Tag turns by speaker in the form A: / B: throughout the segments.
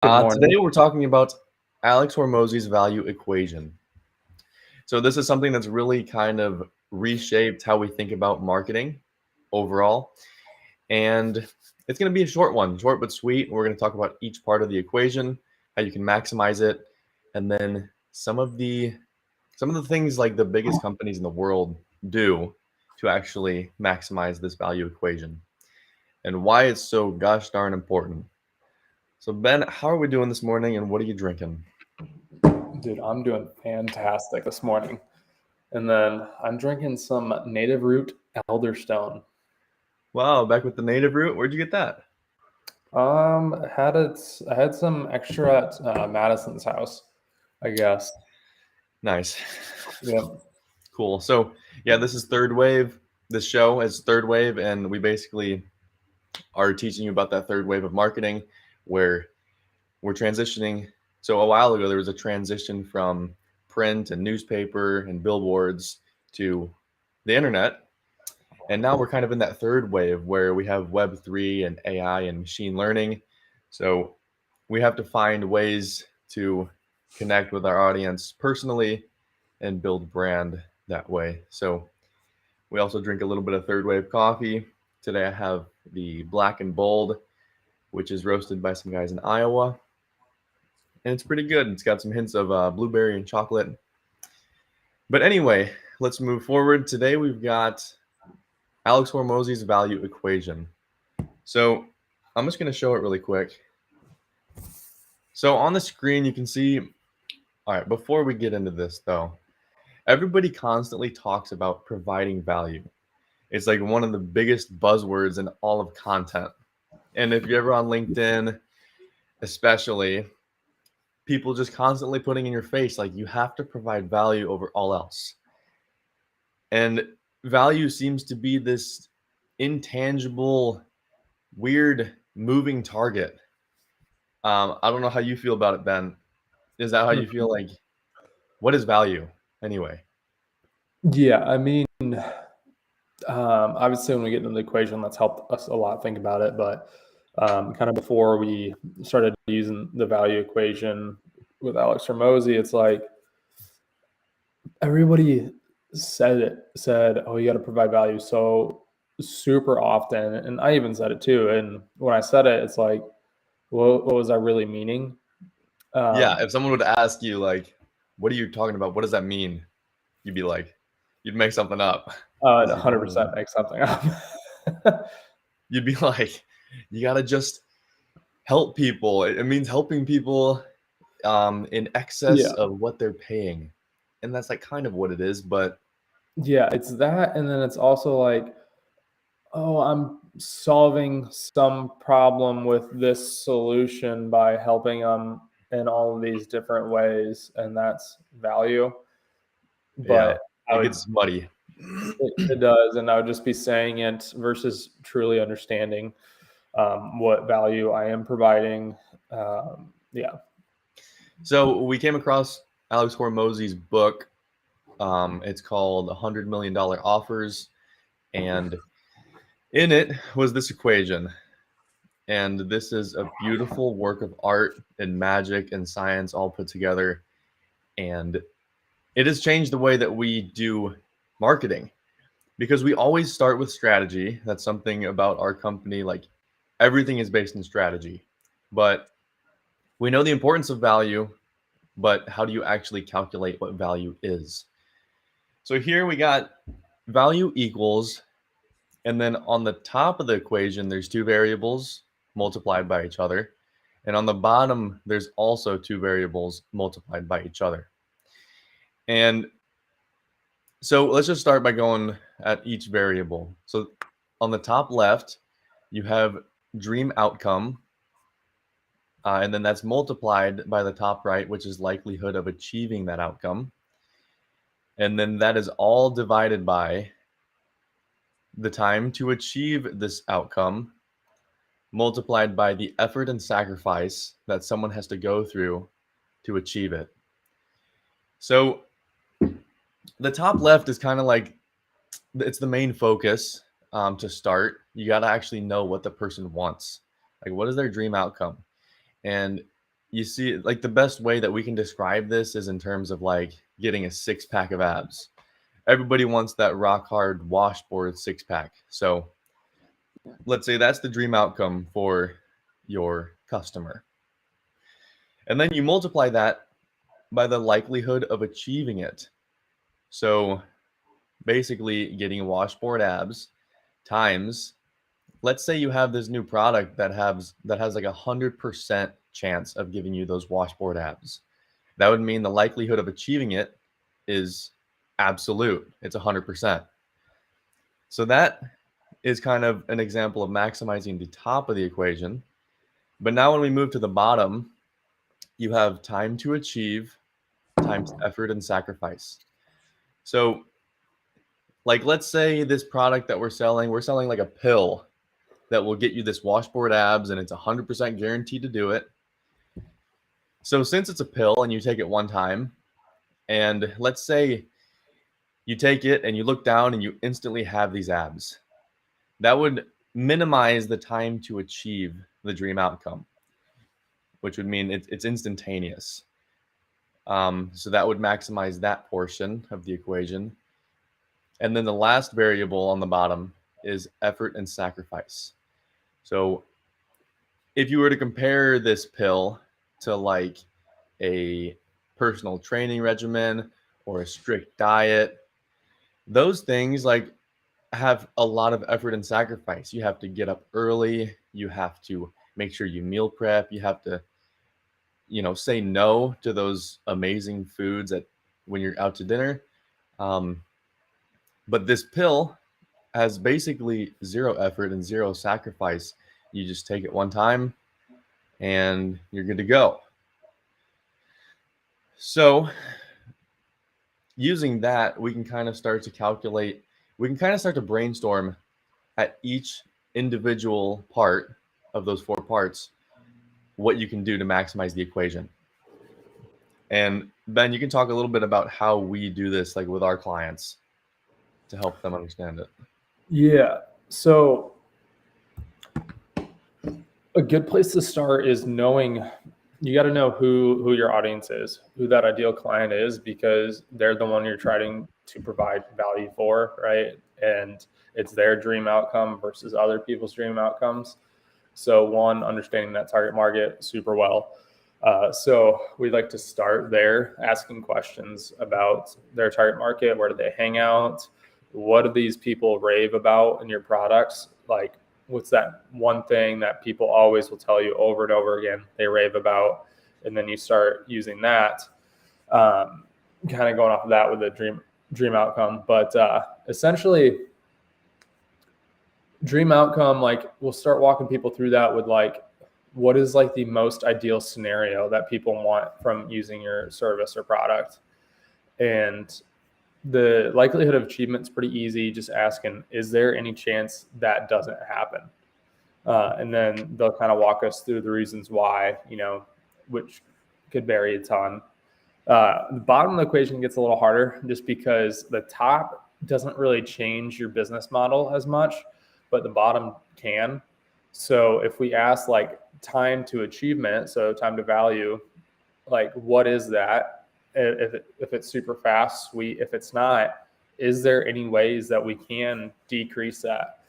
A: Good morning.
B: Today we're talking about Alex Hormozi's value equation. So this is something that's really kind of reshaped how we think about marketing overall. And it's going to be a short one, short but sweet. We're going to talk about each part of the equation, how you can maximize it, and then some of the things like the biggest companies in the world do to actually maximize this value equation and why it's so gosh darn important. So Ben, how are we doing this morning and what are you drinking?
A: Dude, I'm doing fantastic this morning. And then I'm drinking some native root elderstone.
B: Wow, back with the native root. Where'd you get that?
A: I had some extra at Madison's house, I guess.
B: Nice.
A: Yep.
B: Cool. So, yeah, this is Third Wave. This show is Third Wave, and we basically are teaching you about that third wave of marketing where we're transitioning. So, a while ago, there was a transition from print and newspaper and billboards to the internet. And now we're kind of in that third wave where we have Web3 and AI and machine learning. So, we have to find ways to connect with our audience personally and build brand that way. So we also drink a little bit of third wave coffee. Today I have the Black and Bold, which is roasted by some guys in Iowa. And it's pretty good. It's got some hints of blueberry and chocolate. But anyway, let's move forward. Today we've got Alex Hormozi's value equation. So I'm just going to show it really quick. So on the screen, you can see, all right, before we get into this though, everybody constantly talks about providing value. It's like one of the biggest buzzwords in all of content. And if you're ever on LinkedIn, especially, people just constantly putting in your face, like, you have to provide value over all else. And value seems to be this intangible, weird, moving target. I don't know how you feel about it, Ben. Is that how you feel? Like, what is value anyway?
A: Yeah, I mean, obviously when we get into the equation, that's helped us a lot think about it. But kind of before we started using the value equation with Alex Hormozi, it's like everybody said, oh, you got to provide value so super often. And I even said it too. And when I said it, it's like, what was I really meaning?
B: Yeah, if someone would ask you, like, what are you talking about? What does that mean? You'd be like, you'd make something up.
A: 100% make something up.
B: You'd be like, you gotta just help people. It means helping people in excess
A: Yeah.
B: of what they're paying, and that's like kind of what it is. But
A: Yeah, it's that. And then it's also like, oh, I'm solving some problem with this solution by helping them in all of these different ways. And that's value.
B: yeah,
A: But I
B: it
A: would,
B: gets muddy.
A: it does. And I would just be saying it versus truly understanding what value I am providing. Yeah.
B: So we came across Alex Hormozi's book. It's called $100 Million Offers, and in it was this equation. And this is a beautiful work of art and magic and science all put together. And it has changed the way that we do marketing because we always start with strategy. That's something about our company. Like, everything is based in strategy, but we know the importance of value, but how do you actually calculate what value is? So here we got value equals, and then on the top of the equation, there's two variables multiplied by each other. And on the bottom, there's also two variables multiplied by each other. And so let's just start by going at each variable. So on the top left, you have dream outcome, and then that's multiplied by the top right, which is likelihood of achieving that outcome. And then that is all divided by the time to achieve this outcome multiplied by the effort and sacrifice that someone has to go through to achieve it. So the top left is kind of like, it's the main focus to start. You got to actually know what the person wants. Like, what is their dream outcome? And you see, like the best way that we can describe this is in terms of like getting a 6-pack of abs. Everybody wants that rock hard washboard 6-pack. So let's say that's the dream outcome for your customer. And then you multiply that by the likelihood of achieving it. So basically getting washboard abs times, let's say you have this new product that has like 100% chance of giving you those washboard abs. That would mean the likelihood of achieving it is absolute. It's 100%. So that is kind of an example of maximizing the top of the equation. But now when we move to the bottom, you have time to achieve times effort and sacrifice. So like, let's say this product that we're selling like a pill that will get you this washboard abs, and it's 100% guaranteed to do it. So since it's a pill and you take it one time, and let's say you take it and you look down and you instantly have these abs, that would minimize the time to achieve the dream outcome, which would mean it's instantaneous. So that would maximize that portion of the equation. And then the last variable on the bottom is effort and sacrifice. So if you were to compare this pill to like a personal training regimen or a strict diet, those things like have a lot of effort and sacrifice. You have to get up early, you have to make sure you meal prep, you have to, say no to those amazing foods when you're out to dinner. But this pill has basically zero effort and zero sacrifice. You just take it one time and you're good to go. So using that, we can kind of start to brainstorm at each individual part of those 4 parts, what you can do to maximize the equation. And Ben, you can talk a little bit about how we do this, like with our clients, to help them understand it.
A: Yeah. So a good place to start is knowing, you got to know who your audience is, who that ideal client is, because they're the one you're trying to provide value for, right? And it's their dream outcome versus other people's dream outcomes. So one, understanding that target market super well. So we like to start there, asking questions about their target market. Where do they hang out? What do these people rave about in your products? Like, what's that one thing that people always will tell you over and over again they rave about? And then you start using that, kind of going off of that with a dream outcome. But essentially, dream outcome, like we'll start walking people through that with like, what is like the most ideal scenario that people want from using your service or product? And the likelihood of achievement is pretty easy. Just asking, is there any chance that doesn't happen? And then they'll kind of walk us through the reasons why, which could vary a ton. The bottom of the equation gets a little harder just because the top doesn't really change your business model as much, but the bottom can. So if we ask like time to achievement, so time to value, like what is that? If it's super fast, sweet. If it's not, is there any ways that we can decrease that?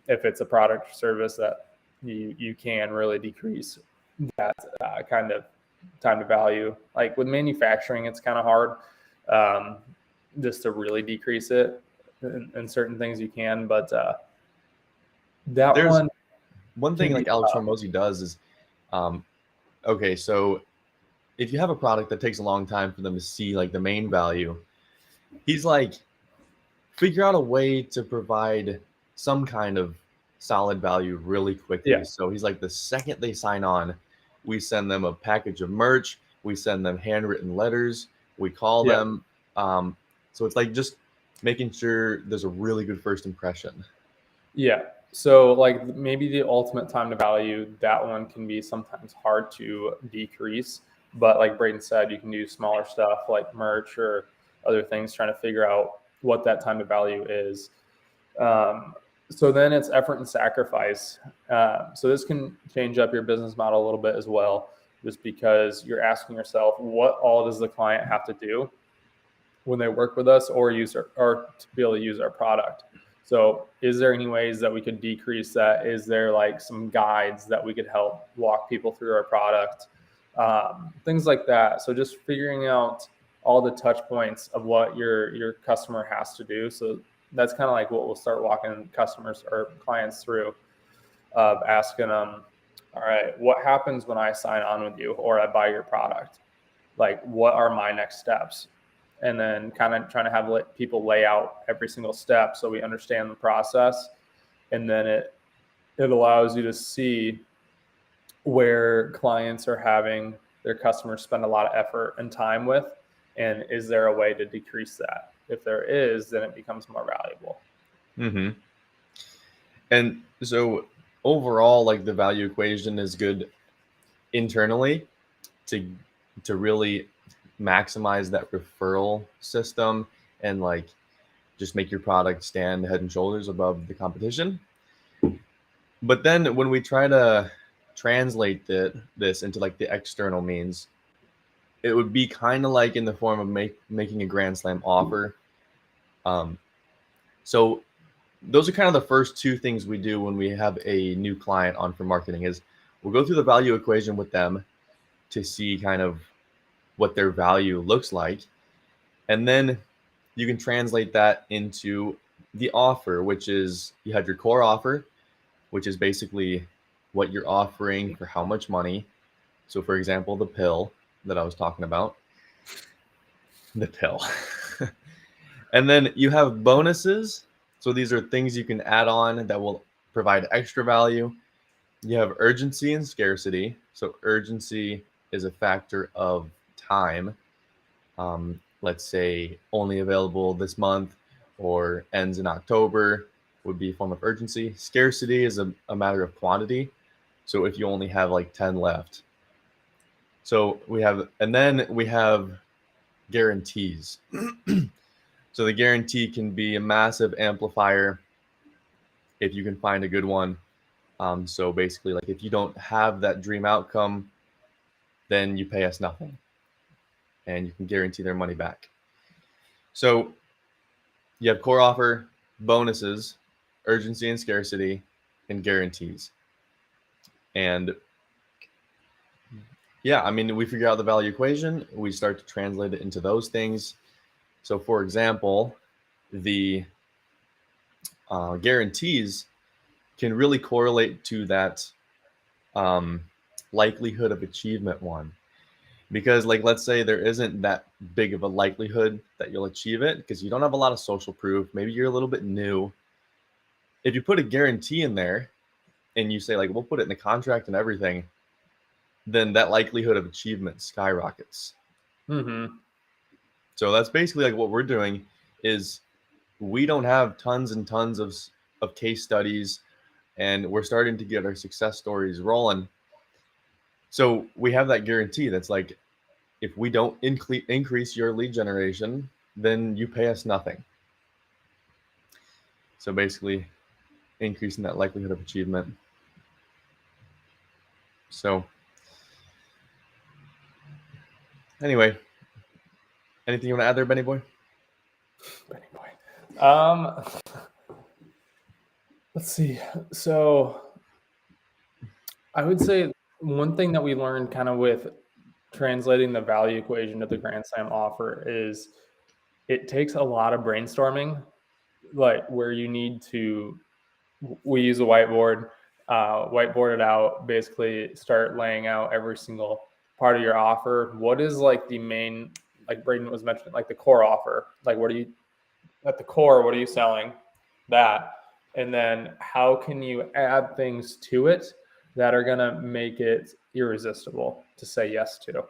A: If it's a product or service that you can really decrease that kind of time to value. Like with manufacturing, it's kind of hard just to really decrease it. In certain things you can, but
B: There's one thing like Alex Hormozi does is, okay, so if you have a product that takes a long time for them to see like the main value, he's like, figure out a way to provide some kind of solid value really quickly.
A: Yeah.
B: So he's like, the second they sign on, we send them a package of merch, we send them handwritten letters, we call them. So it's like just making sure there's a really good first impression.
A: Yeah. So like maybe the ultimate time to value, that one can be sometimes hard to decrease. But like Braden said, you can do smaller stuff like merch or other things, trying to figure out what that time to value is. So then it's effort and sacrifice. So this can change up your business model a little bit as well. just because you're asking yourself, what all does the client have to do when they work with us or or to be able to use our product? So is there any ways that we could decrease that? Is there like some guides that we could help walk people through our product? Things like that. So just figuring out all the touch points of what your customer has to do. So that's kind of like what we'll start walking customers or clients through, of asking them, all right, what happens when I sign on with you or I buy your product? Like, what are my next steps? And then kind of trying to have people lay out every single step so we understand the process. And then it allows you to see where clients are having their customers spend a lot of effort and time with, and is there a way to decrease that? If there is, then it becomes more valuable.
B: Mm-hmm. And so overall, like the value equation is good internally to really maximize that referral system and like just make your product stand head and shoulders above the competition. But then when we try to translate this into like the external means, it would be kind of like in the form of making a Grand Slam offer. So those are kind of the first two things we do when we have a new client on for marketing is we'll go through the value equation with them to see kind of what their value looks like. And then you can translate that into the offer, which is you have your core offer, which is basically what you're offering for how much money. So for example, the pill that I was talking about, the pill. And then you have bonuses. So these are things you can add on that will provide extra value. You have urgency and scarcity. So urgency is a factor of time. Let's say only available this month or ends in October would be a form of urgency. Scarcity is a matter of quantity. So if you only have like 10 left. So we have, and then we have guarantees. So the guarantee can be a massive amplifier if you can find a good one. So basically, like if you don't have that dream outcome, then you pay us nothing and you can guarantee their money back. So you have core offer, bonuses, urgency and scarcity, and guarantees. And yeah, I mean, we figure out the value equation, we start to translate it into those things. So for example, the guarantees can really correlate to that likelihood of achievement one. Because like, let's say there isn't that big of a likelihood that you'll achieve it because you don't have a lot of social proof. Maybe you're a little bit new. If you put a guarantee in there and you say like, we'll put it in the contract and everything, then that likelihood of achievement skyrockets.
A: Mm-hmm.
B: So that's basically like what we're doing is we don't have tons and tons of case studies and we're starting to get our success stories rolling. So we have that guarantee that's like, if we don't increase your lead generation, then you pay us nothing. So basically increasing that likelihood of achievement. So anyway, anything you want to add there, Benny boy?
A: Benny boy. Let's see. So I would say one thing that we learned kind of with translating the value equation to the Grand Slam offer is it takes a lot of brainstorming, like where you need to, we use a whiteboard, whiteboard it out, basically start laying out every single part of your offer. What is like the main, like Braden was mentioning, like the core offer, like what are you, at the core, what are you selling? That. And then how can you add things to it that are going to make it irresistible to say yes to?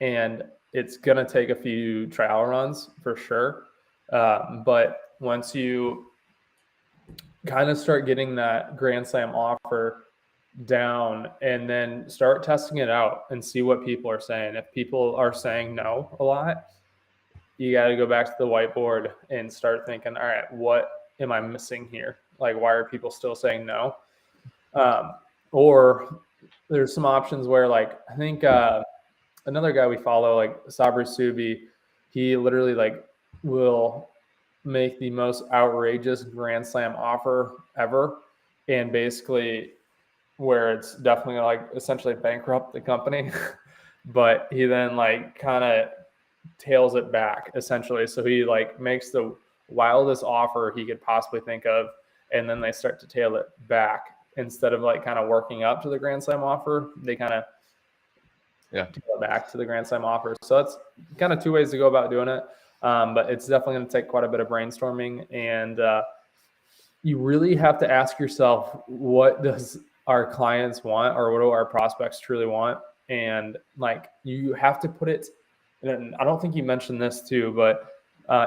A: And it's going to take a few trial runs for sure. But once you kind of start getting that Grand Slam offer down and then start testing it out and see what people are saying. If people are saying no a lot, you got to go back to the whiteboard and start thinking, all right, what am I missing here? Like, why are people still saying no? Or there's some options where, like, I think another guy we follow, like Sabri Subi, he literally like will make the most outrageous Grand Slam offer ever, and basically where it's definitely like essentially bankrupt the company. But he then like kind of tails it back essentially. So he like makes the wildest offer he could possibly think of, and then they start to tail it back instead of like kind of working up to the Grand Slam offer. They kind of tail it back to the Grand Slam offer. So that's kind of two ways to go about doing it. But it's definitely going to take quite a bit of brainstorming, and you really have to ask yourself, what does our clients want, or what do our prospects truly want? And like, you have to put it, and I don't think you mentioned this too, but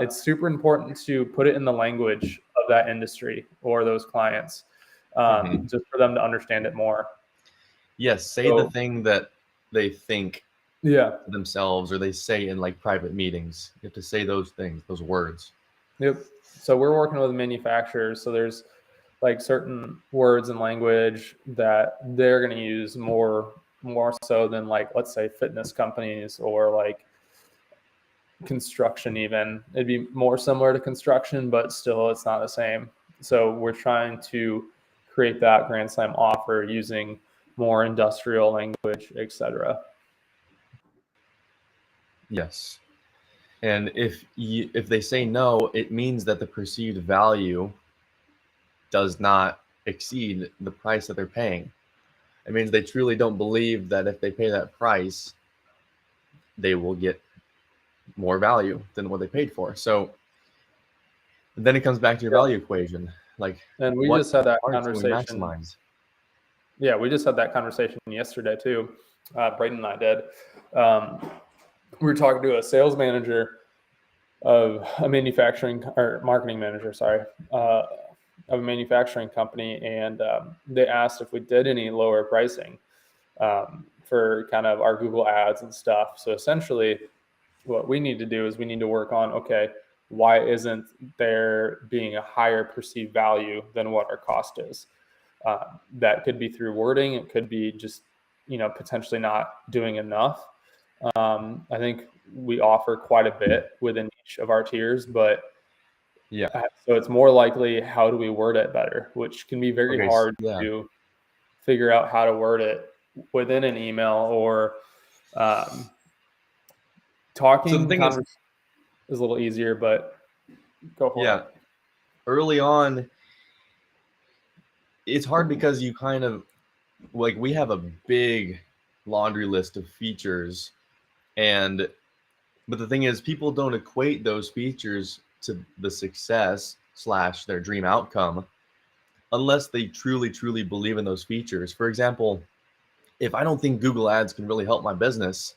A: it's super important to put it in the language of that industry or those clients, just for them to understand it more.
B: Yes, say the thing that they think themselves, or they say in like private meetings. You have to say those things, those words.
A: Yep. So we're working with manufacturers. So there's like certain words and language that they're going to use more so than, like, let's say fitness companies or like construction. Even it'd be more similar to construction, but still it's not the same. So we're trying to create that Grand Slam offer using more industrial language, etc.
B: Yes. And if they say no, it means that the perceived value does not exceed the price that they're paying. It means they truly don't believe that if they pay that price, they will get more value than what they paid for. So then it comes back to your value equation. Like,
A: and we just had that conversation.
B: Maximize?
A: Yeah, we just had that conversation yesterday too. Braden and I did. We were talking to a sales manager of a manufacturing, or marketing manager, sorry, of a manufacturing company, and they asked if we did any lower pricing for kind of our Google ads and stuff. So essentially, what we need to do is we need to work on, okay, why isn't there being a higher perceived value than what our cost is? That could be through wording. It could be just, potentially not doing enough. I think we offer quite a bit within each of our tiers, but so it's more likely, how do we word it better, which can be very hard to figure out how to word it within an email or talking. So the thing is a little easier, but go for it.
B: Early on, it's hard because you kind of, like, we have a big laundry list of features, but the thing is, people don't equate those features to the success / their dream outcome unless they truly, truly believe in those features. For example, if I don't think Google ads can really help my business,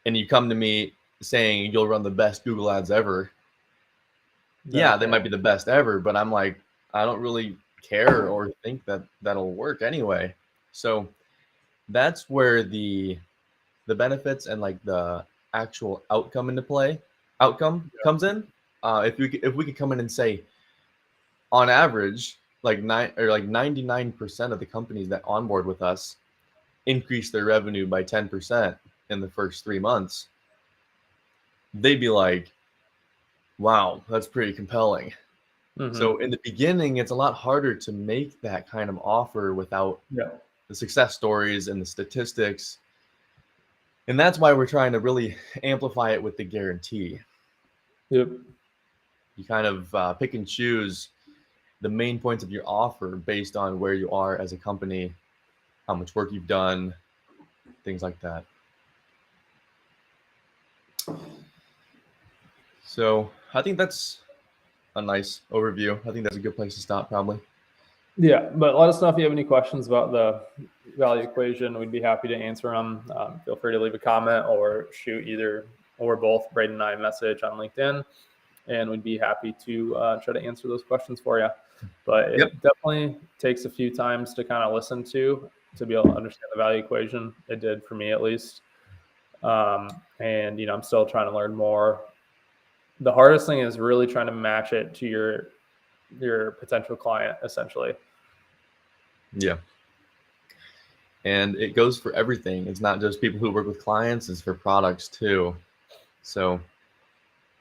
B: and you come to me saying you'll run the best Google ads ever, they might be the best ever, but I'm like, I don't really care or think that that'll work anyway. So that's where the benefits and like the actual outcome comes in. If we could come in and say, on average, like 99% of the companies that onboard with us increase their revenue by 10% in the first 3 months, they'd be like, wow, that's pretty compelling. So in the beginning, it's a lot harder to make that kind of offer without the success stories and the statistics. And that's why we're trying to really amplify it with the guarantee.
A: Yep.
B: You kind of pick and choose the main points of your offer based on where you are as a company, how much work you've done, things like that. So I think that's a nice overview. I think that's a good place to stop, probably.
A: Yeah, but let us know if you have any questions about the value equation. We'd be happy to answer them. Feel free to leave a comment or shoot either or both Braden and I a message on LinkedIn, and we'd be happy to try to answer those questions for you. But it definitely takes a few times to kind of listen to be able to understand the value equation. It did for me, at least. And I'm still trying to learn more. The hardest thing is really trying to match it to your potential client, essentially.
B: Yeah. And it goes for everything. It's not just people who work with clients, it's for products too. So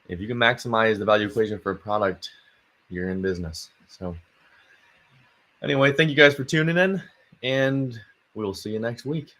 B: if you can maximize the value equation for a product, you're in business. So anyway, thank you guys for tuning in, and we'll see you next week.